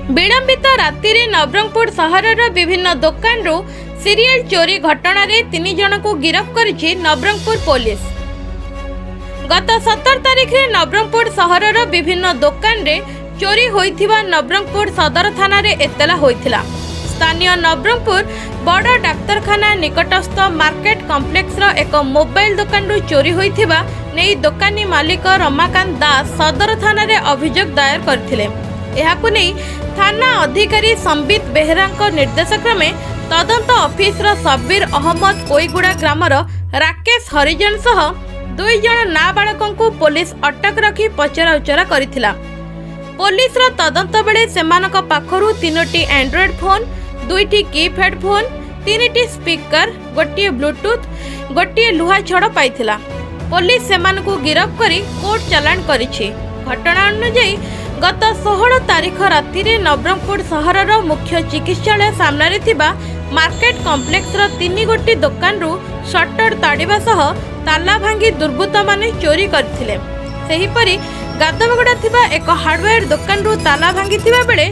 विलंबित राति नवरंगपुर सहरर विभिन्न दुकान सीरियल चोरी घटना रे 3 जन को गिरफ्त करिछि नवरंगपुर पुलिस। गत 17 तारिख रे नवरंगपुर सहरर विभिन्न दुकान रे चोरी होइथिबा नवरंगपुर सदर थाना रे एतला होइथिला। स्थानीय नवरंगपुर बड़ डाक्तरखाना निकटस्थ मार्केट कॉम्प्लेक्स रो एक मोबाइल दुकान रो चोरी होइथिबा नै दुकानी मालिक रमाकांत दास सदर थाना रे अभियोग दायर करथिले। एहाकु नै थाना अधिकारी संबित बेहरा निर्देश क्रमे तदंत ऑफिसर सबीर अहमद कोईगुड़ा ग्रामर राकेश हरिजन सह 2 जन नाबालकों को पुलिस अटक रखी पचराउचरा करिथिला। पुलिस रो तदंत बेले सेमानक पाखरु 3टी एंड्रॉइड फोन, 2टी कीपैड फोन, 3टी स्पीकर, गोटिए ब्लूटूथ, गोटिए लुहा छड़ पाइथिला। पुलिस सेमानकु गिरफ्त करी कोर्ट चालान करिछि। घटना अनुसार गत 16 तारिख राति रे नवरंगपुर सहरर मुख्य चिकित्सालय सामने थिबा मार्केट कॉम्प्लेक्स रो 3 गोटी दुकान रु शटर ताड़ीबा सह ताला भांगी दुर्बृत्त माने चोरी करथिले। सेहीपरि गादमगुड़ा थिबा एक हार्डवेयर दुकान रु ताला भांगी थिबा बेले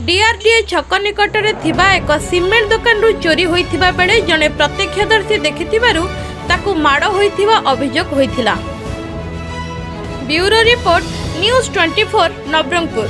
डीआरडीए छक निकट रे थिबा एक सीमेंट दुकान रु चोरी होइथिबा बेले जने प्रत्यक्षदर्शी देखिथिबारु ताकू माड़ होइथिबा अभियोग होइथिला। Bureau report news 24 Nabarangpur.